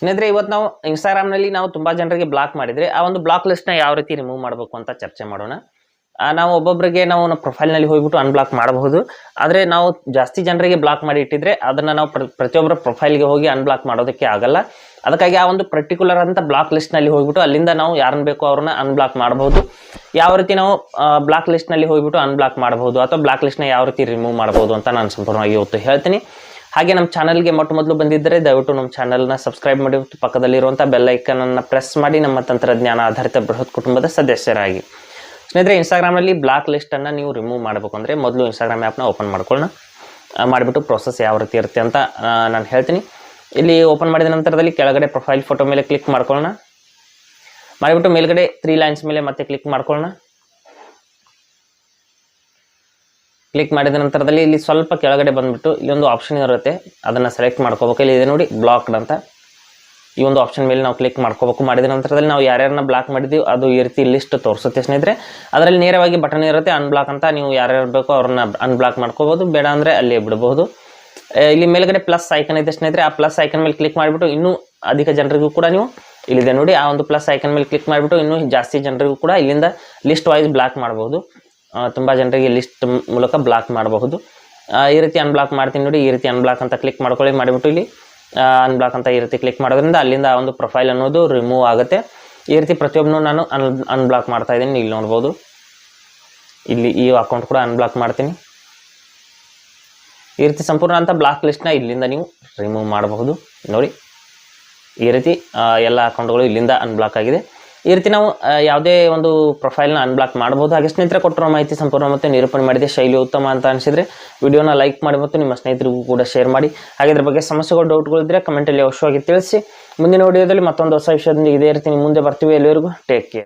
ಸ್ನೇಹಿತರೆ, ಇವತ್ತು ನಾವು ಇನ್ಸ್ಟಾಗ್ರಾಮ್ನಲ್ಲಿ ನಾವು ತುಂಬ ಜನರಿಗೆ ಬ್ಲಾಕ್ ಮಾಡಿದರೆ ಆ ಒಂದು ಬ್ಲಾಕ್ ಲಿಸ್ಟ್ನ ಯಾವ ರೀತಿ ರಿಮೂವ್ ಮಾಡಬೇಕು ಅಂತ ಚರ್ಚೆ ಮಾಡೋಣ. ನಾವು ಒಬ್ಬೊಬ್ಬರಿಗೆ ನಾವು ಪ್ರೊಫೈಲ್ನಲ್ಲಿ ಹೋಗ್ಬಿಟ್ಟು ಅನ್ಬ್ಲಾಕ್ ಮಾಡಬಹುದು. ಆದರೆ ನಾವು ಜಾಸ್ತಿ ಜನರಿಗೆ ಬ್ಲಾಕ್ ಮಾಡಿ ಇಟ್ಟಿದ್ರೆ ಅದನ್ನು ನಾವು ಪ್ರತಿಯೊಬ್ಬರ ಪ್ರೊಫೈಲ್ಗೆ ಹೋಗಿ ಅನ್ಬ್ಲಾಕ್ ಮಾಡೋದಕ್ಕೆ ಆಗಲ್ಲ. ಅದಕ್ಕಾಗಿ ಆ ಒಂದು ಪರ್ಟಿಕ್ಯುಲರ್ ಅಂತ ಬ್ಲಾಕ್ ಲಿಸ್ಟ್ನಲ್ಲಿ ಹೋಗ್ಬಿಟ್ಟು ಅಲ್ಲಿಂದ ನಾವು ಯಾರನ್ನ ಬೇಕೋ ಅವ್ರನ್ನ ಅನ್ಬ್ಲಾಕ್ ಮಾಡಬಹುದು. ಯಾವ ರೀತಿ ನಾವು ಬ್ಲಾಕ್ ಲಿಸ್ಟ್ನಲ್ಲಿ ಹೋಗ್ಬಿಟ್ಟು ಅನ್ಬ್ಲಾಕ್ ಮಾಡಬಹುದು ಅಥವಾ ಬ್ಲಾಕ್ ಲಿಸ್ಟ್ನ ಯಾವ ರೀತಿ ರಿಮೂವ್ ಮಾಡಬಹುದು ಅಂತ ನಾನು ಸಂಪೂರ್ಣವಾಗಿ ಇವತ್ತು ಹೇಳ್ತೀನಿ. ಹಾಗೆ ನಮ್ಮ ಚಾನಲ್ಗೆ ಮೊದಲು ಬಂದಿದ್ದರೆ ದಯವಿಟ್ಟು ನಮ್ಮ ಚಾನಲ್ನ ಸಬ್ಸ್ಕ್ರೈಬ್ ಮಾಡಿ, ಪಕ್ಕದಲ್ಲಿರುವಂಥ ಬೆಲ್ ಐಕನನ್ನು ಪ್ರೆಸ್ ಮಾಡಿ ನಮ್ಮ ತಂತ್ರಜ್ಞಾನ ಆಧಾರಿತ ಬೃಹತ್ ಕುಟುಂಬದ ಸದಸ್ಯರಾಗಿ. ಸ್ನೇಹಿತರೆ, ಇನ್ಸ್ಟಾಗ್ರಾಮಲ್ಲಿ ಬ್ಲಾಕ್ ಲಿಸ್ಟನ್ನು ನೀವು ರಿಮೂವ್ ಮಾಡಬೇಕು ಅಂದರೆ ಮೊದಲು ಇನ್ಸ್ಟಾಗ್ರಾಮ್ ಆ್ಯಪ್ನ ಓಪನ್ ಮಾಡ್ಕೊಳ್ಳೋಣ. ಮಾಡಿಬಿಟ್ಟು ಪ್ರೋಸೆಸ್ ಯಾವ ರೀತಿ ಇರುತ್ತೆ ಅಂತ ನಾನು ಹೇಳ್ತೀನಿ. ಇಲ್ಲಿ ಓಪನ್ ಮಾಡಿದ ನಂತರದಲ್ಲಿ ಕೆಳಗಡೆ ಪ್ರೊಫೈಲ್ ಫೋಟೋ ಮೇಲೆ ಕ್ಲಿಕ್ ಮಾಡ್ಕೊಳ್ಳೋಣ. ಮಾಡಿಬಿಟ್ಟು ಮೇಲ್ಗಡೆ 3 ಲೈನ್ಸ್ ಮೇಲೆ ಮತ್ತೆ ಕ್ಲಿಕ್ ಮಾಡ್ಕೊಳ್ಳೋಣ. ಕ್ಲಿಕ್ ಮಾಡಿದ ನಂತರದಲ್ಲಿ ಇಲ್ಲಿ ಸ್ವಲ್ಪ ಕೆಳಗಡೆ ಬಂದುಬಿಟ್ಟು ಇಲ್ಲೊಂದು ಆಪ್ಷನ್ ಇರುತ್ತೆ, ಅದನ್ನು ಸೆಲೆಕ್ಟ್ ಮಾಡ್ಕೋಬೇಕು. ಇಲ್ಲಿ ಇದೆ ನೋಡಿ ಬ್ಲಾಕ್ಡ್ ಅಂತ, ಈ ಒಂದು ಆಪ್ಷನ್ ಮೇಲೆ ನಾವು ಕ್ಲಿಕ್ ಮಾಡ್ಕೋಬೇಕು. ಮಾಡಿದ ನಂತರದಲ್ಲಿ ನಾವು ಯಾರ್ಯಾರನ್ನ ಬ್ಲಾಕ್ ಮಾಡಿದ್ದೀವಿ ಅದು ಈ ರೀತಿ ಲಿಸ್ಟ್ ತೋರಿಸುತ್ತೆ ಸ್ನೇಹಿತರೆ. ಅದರಲ್ಲಿ ನೇರವಾಗಿ ಬಟನ್ ಇರುತ್ತೆ ಅನ್ಬ್ಲಾಕ್ ಅಂತ, ನೀವು ಯಾರ್ಯಾರು ಬೇಕೋ ಅವ್ರನ್ನ ಅನ್ಬ್ಲಾಕ್ ಮಾಡ್ಕೋಬೋದು, ಬೇಡ ಅಂದರೆ ಅಲ್ಲೇ ಬಿಡಬಹುದು. ಇಲ್ಲಿ ಮೇಲ್ಗಡೆ ಪ್ಲಸ್ ಐಕನ್ ಇದೆ ಸ್ನೇಹಿತರೆ, ಆ ಪ್ಲಸ್ ಐಕನ್ ಮೇಲೆ ಕ್ಲಿಕ್ ಮಾಡಿಬಿಟ್ಟು ಇನ್ನೂ ಅಧಿಕ ಜನರಿಗೂ ಕೂಡ ನೀವು ಇಲ್ಲಿದೆ ನೋಡಿ ಆ ಒಂದು ಪ್ಲಸ್ ಐಕನ್ ಮೇಲೆ ಕ್ಲಿಕ್ ಮಾಡಿಬಿಟ್ಟು ಇನ್ನೂ ಜಾಸ್ತಿ ಜನರಿಗೂ ಕೂಡ ಇಲ್ಲಿಂದ ಲಿಸ್ಟ್ ವೈಸ್ ಬ್ಲಾಕ್ ಮಾಡಬಹುದು. ತುಂಬ ಜನರಿಗೆ ಲಿಸ್ಟ್ ಮೂಲಕ ಬ್ಲಾಕ್ ಮಾಡಬಹುದು. ಈ ರೀತಿ ಅನ್ಬ್ಲಾಕ್ ಮಾಡ್ತೀನಿ ನೋಡಿ, ಈ ರೀತಿ ಅನ್ಬ್ಲಾಕ್ ಅಂತ ಕ್ಲಿಕ್ ಮಾಡ್ಕೊಳ್ಳಿ. ಮಾಡಿಬಿಟ್ಟು ಇಲ್ಲಿ ಅನ್ಬ್ಲಾಕ್ ಅಂತ ಈ ರೀತಿ ಕ್ಲಿಕ್ ಮಾಡೋದ್ರಿಂದ ಅಲ್ಲಿಂದ ಆ ಒಂದು ಪ್ರೊಫೈಲ್ ಅನ್ನೋದು ರಿಮೂವ್ ಆಗುತ್ತೆ. ಈ ರೀತಿ ಪ್ರತಿಯೊಬ್ಬನು ನಾನು ಅನ್ಬ್ಲಾಕ್ ಮಾಡ್ತಾ ಇದ್ದೀನಿ. ಇಲ್ಲಿ ನೋಡ್ಬೋದು, ಇಲ್ಲಿ ಈ ಅಕೌಂಟ್ ಕೂಡ ಅನ್ಬ್ಲಾಕ್ ಮಾಡ್ತೀನಿ. ಈ ರೀತಿ ಸಂಪೂರ್ಣ ಅಂತ ಬ್ಲಾಕ್ ಲಿಸ್ಟ್ನ ಇಲ್ಲಿಂದ ನೀವು ರಿಮೂವ್ ಮಾಡಬಹುದು. ನೋಡಿ, ಈ ರೀತಿ ಎಲ್ಲ ಅಕೌಂಟ್ಗಳು ಇಲ್ಲಿಂದ ಅನ್ಬ್ಲಾಕ್ ಆಗಿದೆ. ಈ ರೀತಿ ನಾವು ಯಾವುದೇ ಒಂದು ಪ್ರೊಫೈಲ್ನ ಅನ್ಬ್ಲಾಕ್ ಮಾಡಬಹುದು. ಹಾಗೆ ಸ್ನೇಹಿತರೆ, ಕೊಟ್ಟಿರೋ ಮಾಹಿತಿ ಸಂಪೂರ್ಣ ಮತ್ತು ನಿರೂಪಣೆ ಮಾಡಿದೆ, ಶೈಲಿ ಉತ್ತಮ ಅಂತ ಅನಿಸಿದರೆ ವಿಡಿಯೋನ ಲೈಕ್ ಮಾಡಿ ಮತ್ತು ನಿಮ್ಮ ಸ್ನೇಹಿತರಿಗೂ ಕೂಡ ಶೇರ್ ಮಾಡಿ. ಹಾಗೆ ಇದ್ರ ಬಗ್ಗೆ ಸಮಸ್ಯೆಗಳು, ಡೌಟ್ಗಳಿದ್ದರೆ ಕಮೆಂಟಲ್ಲಿ ಅವಶ್ಯವಾಗಿ ತಿಳಿಸಿ. ಮುಂದಿನ ವಿಡಿಯೋದಲ್ಲಿ ಮತ್ತೊಂದು ಹೊಸ ವಿಷಯದೊಂದಿಗೆ ಇದೇ ರೀತಿ ನಿಮ್ಮ ಮುಂದೆ ಬರ್ತೀವಿ. ಎಲ್ಲರಿಗೂ ಟೇಕ್ ಕೇರ್.